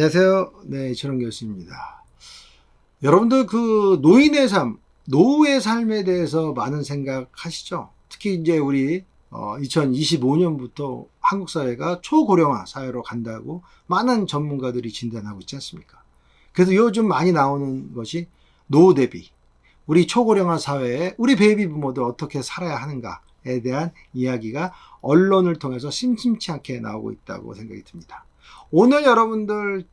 안녕하세요. 네, 이철원 교수입니다. 여러분들 그 노인의 삶, 노후의 삶에 대해서 많은 생각하시죠? 특히 이제 우리 2025년부터 한국 사회가 초고령화 사회로 간다고 많은 전문가들이 진단하고 있지 않습니까? 그래서 요즘 많이 나오는 것이 노후 대비, 우리 초고령화 사회에 우리 베이비 부모들 어떻게 살아야 하는가에 대한 이야기가 언론을 통해서 심심치 않게 나오고 있다고 생각이 듭니다. 오늘 여러분들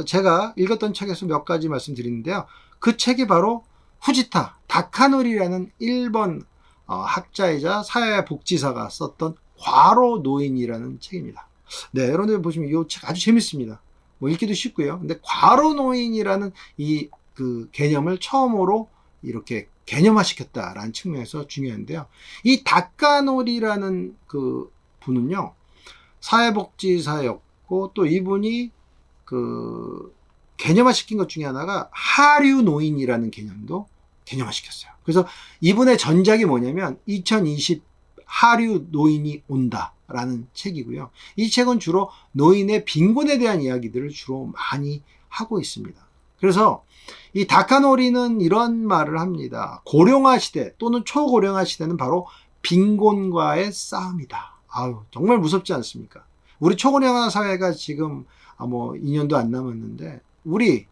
제가 읽었던 책에서 몇 가지 말씀드리는데요. 그 책이 바로 후지타 다카노리라는 일본 학자이자 사회복지사가 썼던 과로 노인이라는 책입니다. 네, 여러분들 보시면 이 책 아주 재밌습니다. 뭐 읽기도 쉽고요. 근데 과로 노인이라는 이 그 개념을 처음으로 이렇게 개념화 시켰다라는 측면에서 중요한데요. 이 다카노리라는 그 분은요, 사회복지사였고 또 이분이 그 개념화 시킨 것 중에 하나가 하류 노인이라는 개념도 개념화 시켰어요. 그래서 이분의 전작이 뭐냐면 2020 하류 노인이 온다라는 책이고요. 이 책은 주로 노인의 빈곤에 대한 이야기들을 주로 많이 하고 있습니다. 그래서 이 다카노리는 이런 말을 합니다. 고령화 시대 또는 초고령화 시대는 바로 빈곤과의 싸움이다. 아유, 정말 무섭지 않습니까? 우리 초고령화 사회가 지금 뭐 2년도 안 남았는데 우리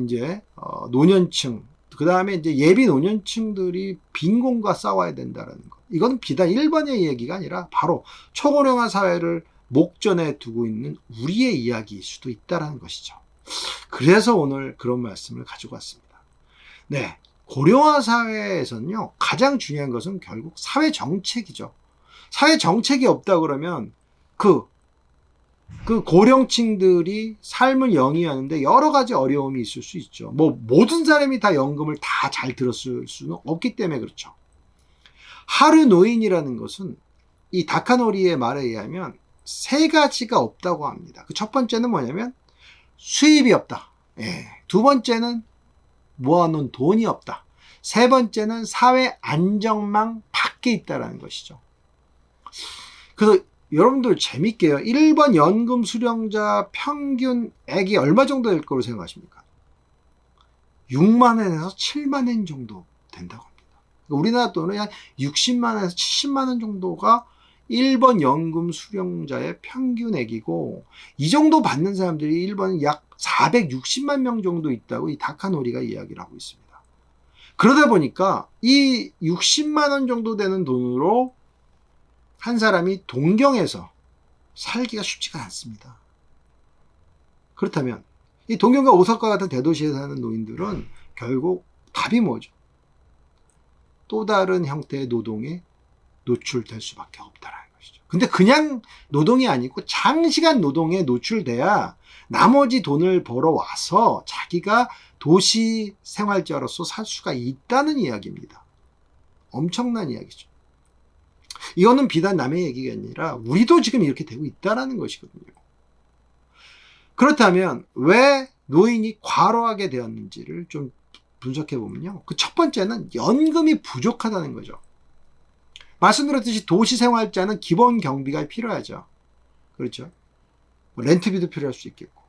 이제 노년층, 그 다음에 이제 예비 노년층들이 빈곤과 싸워야 된다는 것. 이건 비단 일본의 얘기가 아니라 바로 초고령화 사회를 목전에 두고 있는 우리의 이야기일 수도 있다는 것이죠. 그래서 오늘 그런 말씀을 가지고 왔습니다. 네, 고령화 사회에서는요, 가장 중요한 것은 결국 사회 정책이죠. 사회 정책이 없다 그러면 그 고령층들이 삶을 영위하는데 여러 가지 어려움이 있을 수 있죠. 뭐 모든 사람이 다 연금을 다 잘 들었을 수는 없기 때문에 그렇죠. 하루 노인이라는 것은 이 다카노리의 말에 의하면 세 가지가 없다고 합니다. 그 첫 번째는 뭐냐면 수입이 없다. 예. 두 번째는 모아놓은 돈이 없다. 세 번째는 사회 안정망 밖에 있다는 것이죠. 그래서 여러분들 재밌게요. 1번 연금 수령자 평균액이 얼마 정도 될 거로 생각하십니까? 6만 원에서 7만 원 정도 된다고 합니다. 우리나라 돈은 한 60만 원에서 70만 원 정도가 1번 연금 수령자의 평균액이고, 이 정도 받는 사람들이 1번 약 460만 명 정도 있다고 이 다카노리가 이야기를 하고 있습니다. 그러다 보니까 이 60만 원 정도 되는 돈으로 한 사람이 동경에서 살기가 쉽지가 않습니다. 그렇다면 이 동경과 오사카 같은 대도시에 사는 노인들은 결국 답이 뭐죠? 또 다른 형태의 노동에 노출될 수밖에 없다는 것이죠. 근데 그냥 노동이 아니고 장시간 노동에 노출돼야 나머지 돈을 벌어와서 자기가 도시 생활자로서 살 수가 있다는 이야기입니다. 엄청난 이야기죠. 이거는 비단 남의 얘기가 아니라 우리도 지금 이렇게 되고 있다는 것이거든요. 그렇다면 왜 노인이 과로하게 되었는지를 좀 분석해 보면요. 그 첫 번째는 연금이 부족하다는 거죠. 말씀드렸듯이 도시 생활자는 기본 경비가 필요하죠. 그렇죠? 뭐 렌트비도 필요할 수 있겠고,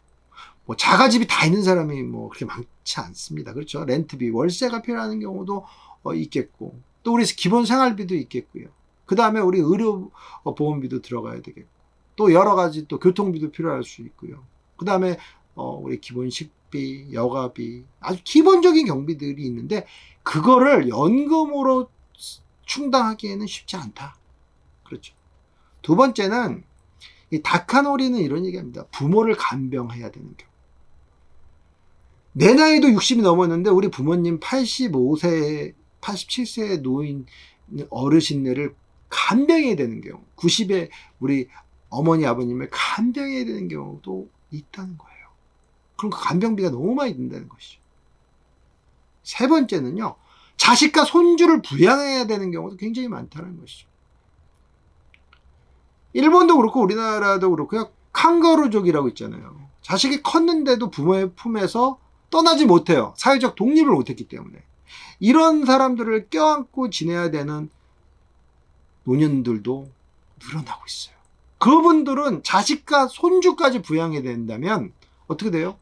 뭐 자가집이 다 있는 사람이 뭐 그렇게 많지 않습니다. 그렇죠? 렌트비, 월세가 필요한 경우도 있겠고, 또 우리 기본 생활비도 있겠고요. 그 다음에 우리 의료 보험비도 들어가야 되겠고, 또 여러 가지 또 교통비도 필요할 수 있고요. 그 다음에 우리 기본 식비, 여가비, 아주 기본적인 경비들이 있는데 그거를 연금으로 충당하기에는 쉽지 않다. 그렇죠. 두 번째는 이 다카노리는 이런 얘기합니다. 부모를 간병해야 되는 경우. 내 나이도 60이 넘었는데 우리 부모님 85세, 87세의 노인 어르신네를 간병해야 되는 경우, 90에 우리 어머니 아버님을 간병해야 되는 경우도 있다는 거예요. 그럼 그 간병비가 너무 많이 든다는 것이죠. 세 번째는요, 자식과 손주를 부양해야 되는 경우도 굉장히 많다는 것이죠. 일본도 그렇고 우리나라도 그렇고요, 칸가루족이라고 있잖아요. 자식이 컸는데도 부모의 품에서 떠나지 못해요. 사회적 독립을 못했기 때문에. 이런 사람들을 껴안고 지내야 되는 노년들도 늘어나고 있어요. 그분들은 자식과 손주까지 부양해야 된다면 어떻게 돼요?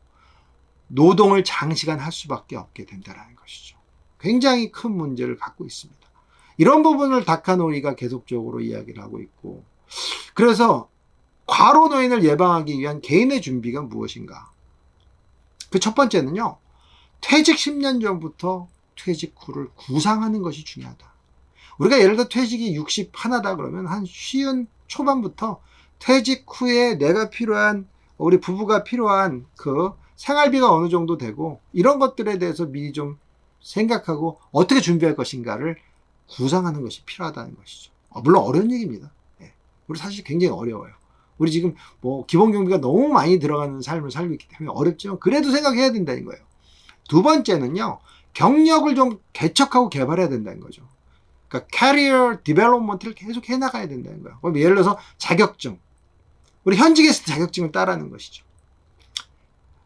노동을 장시간 할 수밖에 없게 된다는 것이죠. 굉장히 큰 문제를 갖고 있습니다. 이런 부분을 다카노이가 계속적으로 이야기를 하고 있고, 그래서 과로 노인을 예방하기 위한 개인의 준비가 무엇인가? 그 첫 번째는요, 퇴직 10년 전부터 퇴직 후를 구상하는 것이 중요하다. 우리가 예를 들어 퇴직이 60 하나다 그러면 한 50 초반부터 퇴직 후에 내가 필요한, 우리 부부가 필요한 그 생활비가 어느 정도 되고 이런 것들에 대해서 미리 좀 생각하고 어떻게 준비할 것인가를 구상하는 것이 필요하다는 것이죠. 물론 어려운 얘기입니다. 우리 사실 굉장히 어려워요. 우리 지금 뭐 기본 경비가 너무 많이 들어가는 삶을 살고 있기 때문에 어렵지만 그래도 생각해야 된다는 거예요. 두 번째는요, 경력을 좀 개척하고 개발해야 된다는 거죠. 그러니까 캐리어 디벨롭먼트를 계속 해나가야 된다는 거예요. 그럼 예를 들어서 자격증, 우리 현직에 있을 때 자격증을 따라하는 것이죠.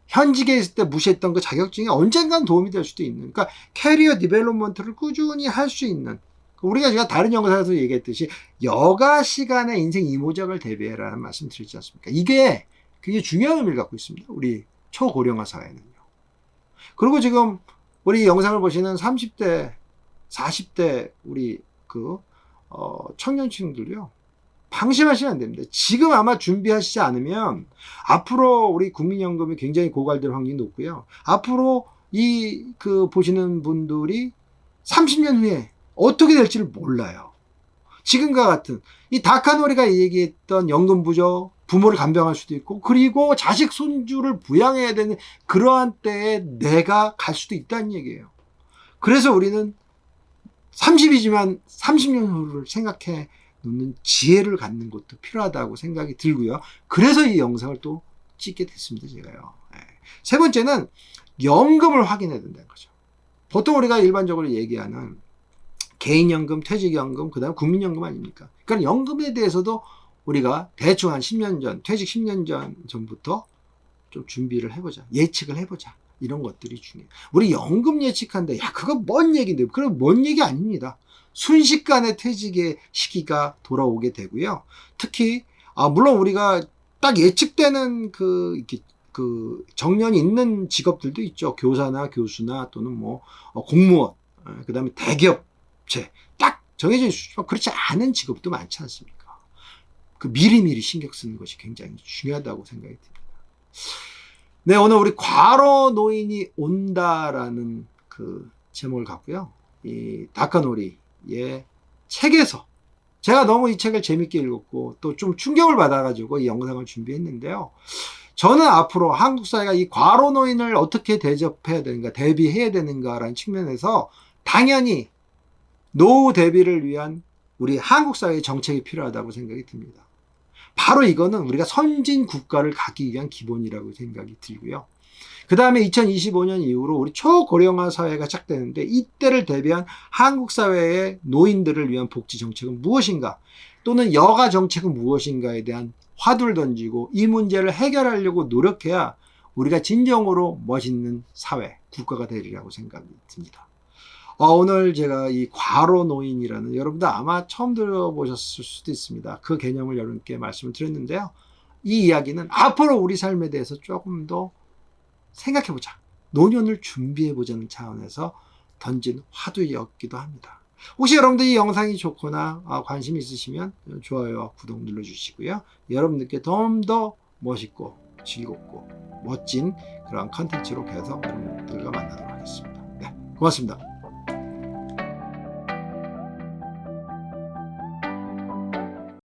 현직에 있을 때 무시했던 그 자격증이 언젠간 도움이 될 수도 있는, 그러니까 캐리어 디벨롭먼트를 꾸준히 할 수 있는, 제가 다른 영상에서 얘기했듯이 여가 시간에 인생 이모작을 대비해라는 말씀 드리지 않습니까? 이게 굉장히 중요한 의미를 갖고 있습니다. 우리 초고령화 사회는요. 그리고 지금 우리 영상을 보시는 30대, 40대 우리 청년층들요. 방심하시면 안 됩니다. 지금 아마 준비하시지 않으면 앞으로 우리 국민연금이 굉장히 고갈될 확률이 높고요. 앞으로 보시는 분들이 30년 후에 어떻게 될지를 몰라요. 지금과 같은 이 다카노리가 얘기했던 연금 부족, 부모를 간병할 수도 있고, 그리고 자식 손주를 부양해야 되는 그러한 때에 내가 갈 수도 있다는 얘기예요. 그래서 우리는 30이지만 30년 후를 생각해 놓는 지혜를 갖는 것도 필요하다고 생각이 들고요. 그래서 이 영상을 또 찍게 됐습니다, 제가요. 세 번째는 연금을 확인해야 된다는 거죠. 보통 우리가 일반적으로 얘기하는 개인연금, 퇴직연금, 그 다음에 국민연금 아닙니까? 그러니까 연금에 대해서도 우리가 대충 한 10년 전, 퇴직 10년 전부터 좀 준비를 해보자. 예측을 해보자. 이런 것들이 중요해요. 우리 연금 예측한다. 야, 그거 뭔 얘기인데? 그건 뭔 얘기 아닙니다. 순식간에 퇴직의 시기가 돌아오게 되고요. 특히, 물론 우리가 딱 예측되는 정년이 있는 직업들도 있죠. 교사나 교수나 또는 공무원, 그 다음에 대기업체. 딱 정해져 있지만 그렇지 않은 직업도 많지 않습니까? 미리미리 신경 쓰는 것이 굉장히 중요하다고 생각이 듭니다. 네, 오늘 우리 과로 노인이 온다라는 제목을 갖고요. 이 다카노리의 책에서 제가 너무 이 책을 재밌게 읽었고 또 좀 충격을 받아가지고 이 영상을 준비했는데요. 저는 앞으로 한국 사회가 이 과로 노인을 어떻게 대접해야 되는가, 대비해야 되는가라는 측면에서 당연히 노후 대비를 위한 우리 한국 사회의 정책이 필요하다고 생각이 듭니다. 바로 이거는 우리가 선진 국가를 가기 위한 기본이라고 생각이 들고요. 그 다음에 2025년 이후로 우리 초고령화 사회가 시작되는데 이때를 대비한 한국 사회의 노인들을 위한 복지 정책은 무엇인가, 또는 여가 정책은 무엇인가에 대한 화두를 던지고 이 문제를 해결하려고 노력해야 우리가 진정으로 멋있는 사회, 국가가 되리라고 생각이 듭니다. 오늘 제가 이 과로 노인이라는, 여러분들 아마 처음 들어보셨을 수도 있습니다. 그 개념을 여러분께 말씀을 드렸는데요. 이 이야기는 앞으로 우리 삶에 대해서 조금 더 생각해보자, 노년을 준비해보자는 차원에서 던진 화두였기도 합니다. 혹시 여러분들 이 영상이 좋거나 관심이 있으시면 좋아요와 구독 눌러주시고요. 여러분들께 좀 더 멋있고 즐겁고 멋진 그런 컨텐츠로 계속 여러분들과 만나도록 하겠습니다. 네, 고맙습니다.